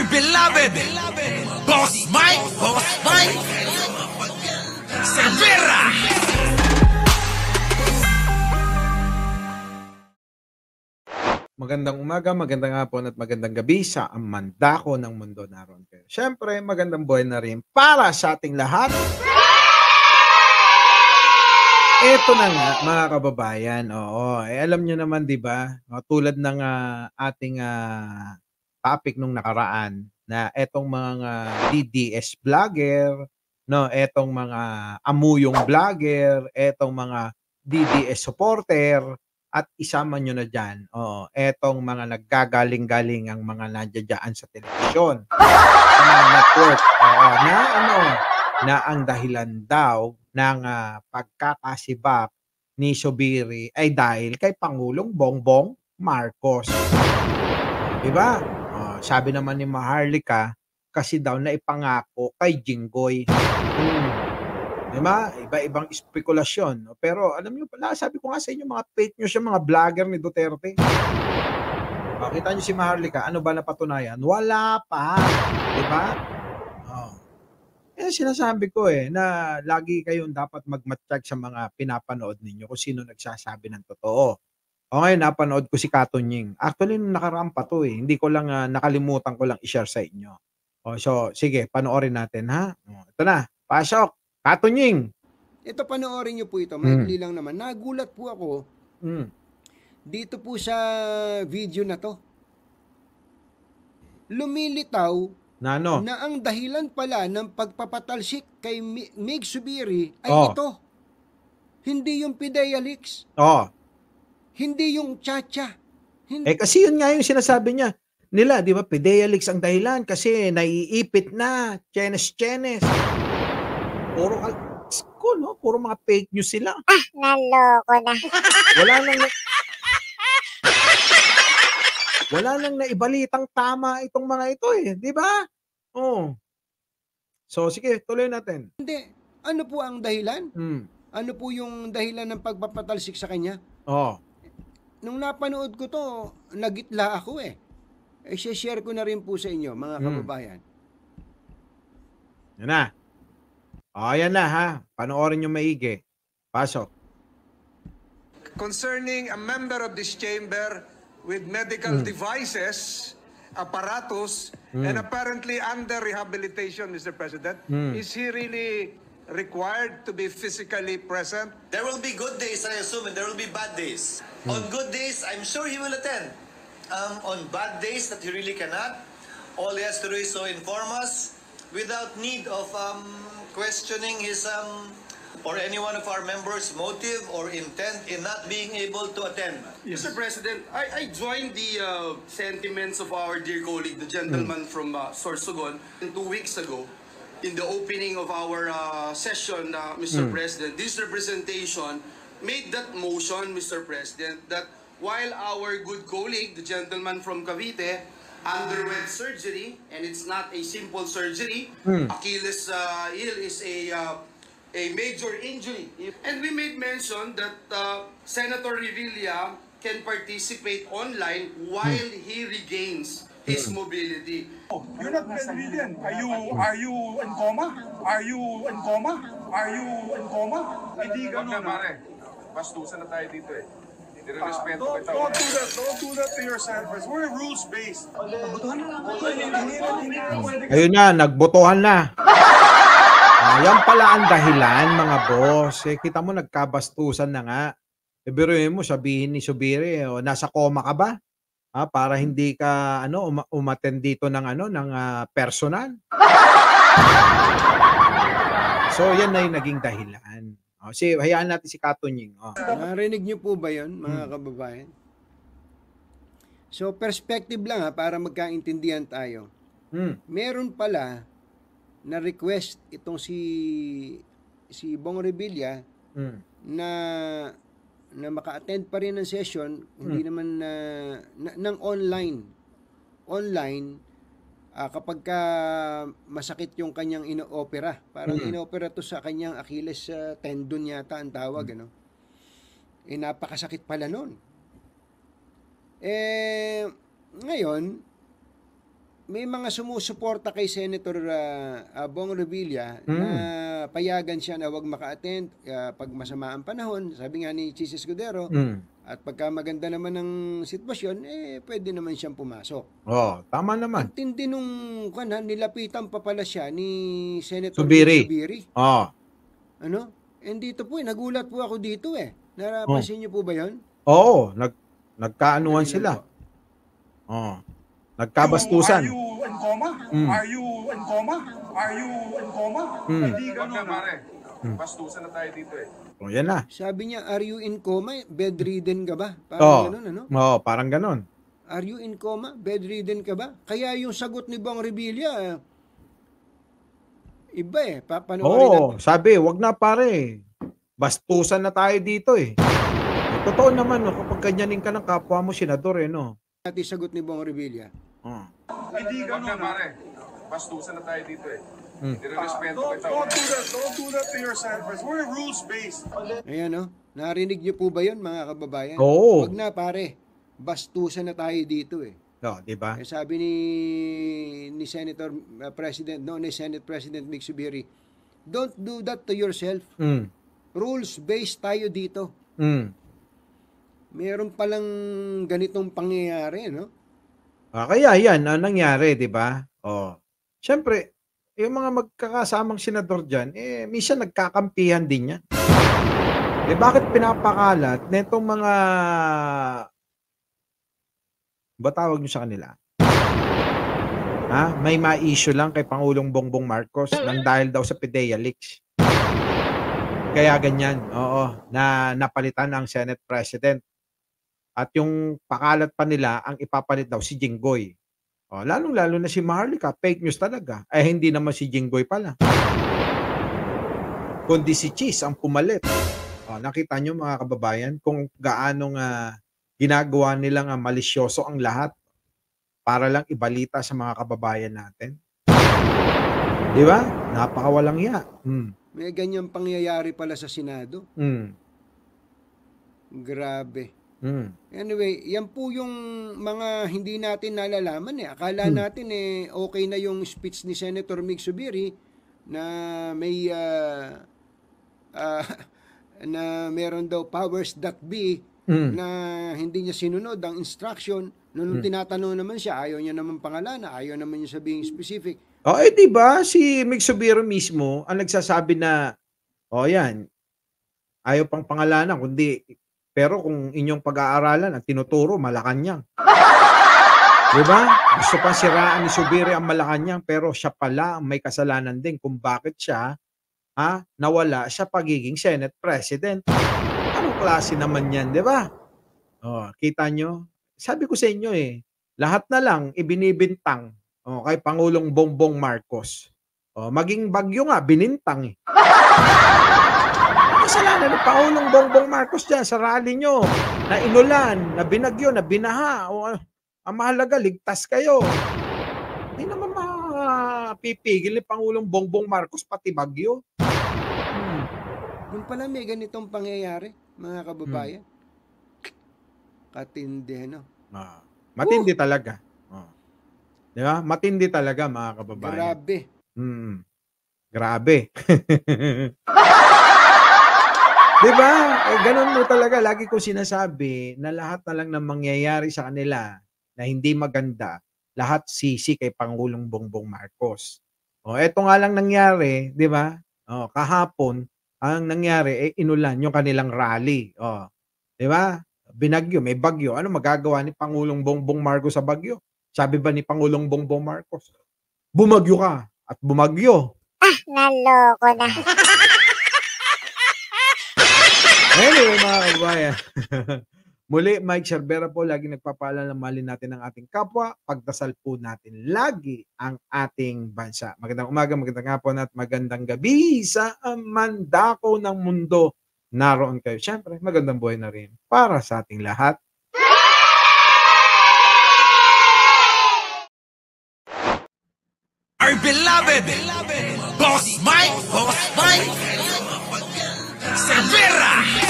our beloved Boss Mike Severa. Magandang umaga, magandang hapon at magandang gabi sa amandako ng mundo naroon kayo. Siyempre, magandang buhay na rin para sa ating lahat. Ito na nga, mga kababayan. Oo, alam nyo naman, di ba? Tulad ng ating topic nung nakaraan na etong mga DDS vlogger, no, etong mga amuyong vlogger, etong mga DDS supporter, at isama nyo na dyan, etong mga naggagaling-galing ang mga nandiyan sa telebisyon, sa mga network, na ang dahilan daw ng pagkakasibak ni Zubiri ay dahil kay Pangulong Bongbong Marcos. Diba? Sabi naman ni Maharlika, kasi daw naipangako kay Jinggoy. Diba? Iba-ibang espekulasyon. Pero alam nyo pala, sabi ko nga sa inyo, mga fake news yung mga vlogger ni Duterte. Kita nyo si Maharlika, ano ba napatunayan? Wala pa. Diba? Sinasabi ko na lagi kayong dapat magmatsyag sa mga pinapanood ninyo kung sino nagsasabi ng totoo. Ngayon, napanood ko si Katunying. Actually, nung nakaraan pa to Hindi ko lang, nakalimutan ko lang i-share sa inyo. So, sige, panoorin natin ha. Ito na, pasok. Katunying. Ito, panoorin nyo po ito. Maikli lang naman. Nagulat po ako dito po sa video na to. Lumilitaw na ang dahilan pala ng pagpapatalsik kay Mig Zubiri ay ito. Hindi yung Pidea Leaks. Hindi yung Chacha. Kasi yun nga yung sinasabi nila, di ba? Pidea Leaks ang dahilan kasi naiipit na. Chenes. Puro mga fake news sila. Naloko na. Wala nang naibalitang tama itong mga ito di ba? So, sige, tuloy natin. Hindi. Ano po ang dahilan? Ano po yung dahilan ng pagpapatalsik sa kanya? Nung napanood ko to, nagitla ako share ko na rin po sa inyo, mga kababayan. Yan na. Yan na ha. Panoorin nyo maigi. Pasok. Concerning a member of this chamber with medical devices, apparatus, and apparently under rehabilitation, Mr. President, is he really required to be physically present? There will be good days, I assume, and there will be bad days. On good days, I'm sure he will attend. On bad days that he really cannot, all he has to do is to inform us without need of questioning his or any one of our members' motive or intent in not being able to attend. Yes. Mr. President, I joined the sentiments of our dear colleague, the gentleman from Sorsogon, 2 weeks ago. In the opening of our session, Mr. President, this representation made that motion, Mr. President, that while our good colleague, the gentleman from Cavite, underwent surgery, and it's not a simple surgery, Achilles heel is a major injury. And we made mention that Senator Revilla can participate online while he regains his mobility. Oh, you're not bedridden. Are you in coma? Are you in coma? Are you in coma? Hindi ganun. Bastusan na tayo dito Don't do that to yourself. We're rules-based. Ayun na, nagbotohan na. Yan pala ang dahilan, mga boss. Kita mo, nagkabastusan na nga. Biruin mo, sabihin ni Zubiri, nasa coma ka ba? Para hindi ka umattend dito ng personal. So yan na yung naging dahilan. Hayaan natin si Katunying. Narinig niyo po ba 'yon, mga kababayan? So perspective lang para magkaintindihan tayo. Meron pala na request itong si Bong Revilla na maka-attend pa rin ng session, hindi naman ng online kapag ka masakit yung kanyang ino-opera. Parang ino-opera to sa kanyang Achilles tendon yata ang tawag, napakasakit pala nun. Ngayon, may mga sumusuporta kay Senator Bong Revilla na payagan siya na wag maka-attend pag masama ang panahon. Sabi nga ni Chis Escudero, at pagka maganda naman ng sitwasyon, pwede naman siyang pumasok. Oh, tama naman. Ang tindi nung nilapitan pa pala siya ni Senator Subiri. Oh. Ano? And dito po, nagulat po ako dito Napansin niyo po ba 'yon? Oo, nagkaanuhan sila. Oh. Nagkabastusan. Are you in coma? Are you in coma? Are you in coma? Hindi ganun. Bastusan na tayo dito O, yan na. Sabi niya, are you in coma? Bedridden ka ba? Parang ganun, ano? Oo, parang ganun. Are you in coma? Bedridden ka ba? Kaya yung sagot ni Bong Revilla, iba papanoorin natin. Sabi, wag na pare. Bastusan na tayo dito Totoo naman, kapag ganyanin ka ng kapwa mo, senador, no? Natin sagot ni Bong Revilla. Hindi ganun, pare. Bastusan na tayo dito Don't do that to yourself. We're rules-based. Ayan, narinig niyo po ba yun, mga kababayan? Oo. Wag na, pare. Bastusan na tayo dito Di ba? Sabi ni Senator President, ni Senate President Mick Subiri, don't do that to yourself. Rules-based tayo dito. Meron palang ganitong pangyayari, no? Kaya yan, nangyari, di ba? Siyempre, yung mga magkakasamang senador dyan, minsan nagkakampihan din yan. Bakit pinapakalat na itong mga, ba tawag nyo sa kanila? May ma-issue lang kay Pangulong Bongbong Marcos nang dahil daw sa PDEA leaks. Kaya ganyan, na napalitan ang Senate President. At yung pakalat pa nila, ang ipapalit daw si Jinggoy. Lalong-lalo na si Maharlika, fake news talaga. Hindi naman si Jinggoy pala. Kundi si Chis ang pumalit. Nakita nyo mga kababayan kung gaano ginagawa nilang malisyoso ang lahat para lang ibalita sa mga kababayan natin. Di ba? Napakawalang iya. May ganyang pangyayari pala sa Senado. Grabe. Anyway, yan po yung mga hindi natin nalalaman Akala natin okay na yung speech ni Senator Mick Subiri na may na meron daw powers that be na hindi niya sinunod ang instruction. Nung tinatanong naman siya, ayaw niya naman pangalanan, ayaw naman niya sabihing specific. Diba? Si Mick Subiri mismo ang nagsasabi na, yan, ayaw pang pangalanan, kundi pero kung inyong pag-aaralan at tinuturo, Malacanang. Diba? Gusto pa siraan ni Subiri ang Malacanang, pero siya pala ang may kasalanan din kung bakit siya nawala sa pagiging Senate President. Anong klase naman yan, diba? Kita nyo? Sabi ko sa inyo lahat na lang ibinibintang kay Pangulong Bongbong Marcos. Maging bagyo nga, binintang kasalanan ng Pangulong Bongbong Marcos dyan sa rally nyo, na inulan, na binagyo, na binaha. Ang mahalaga, ligtas kayo. Hindi naman mapipigil ni Pangulong Bongbong Marcos pati bagyo. Yung pala may ganitong pangyayari, mga kababayan. Katindi, matindi talaga. Di ba? Matindi talaga, mga kababayan. Grabe. Grabe. Diba? Ganun mo talaga. Lagi ko sinasabi na lahat na lang ng mangyayari sa kanila na hindi maganda, lahat sisi kay Pangulong Bongbong Marcos. Eto nga lang nangyari, di ba? Kahapon, ang nangyari, inulan yung kanilang rally. Di ba? Binagyo, may bagyo. Ano magagawa ni Pangulong Bongbong Marcos sa bagyo? Sabi ba ni Pangulong Bongbong Marcos, bumagyo ka at bumagyo. Naloko na. Anyway, mga kababayan. Muli, Mike Cervera po, lagi nagpapaalala na mahalin natin ang ating kapwa. Pagdasal po natin lagi ang ating bansa. Magandang umaga, magandang hapon at magandang gabi sa mandako ng mundo. Naroon kayo. Siyempre, magandang buhay na rin para sa ating lahat. Our beloved Boss Mike Cervera.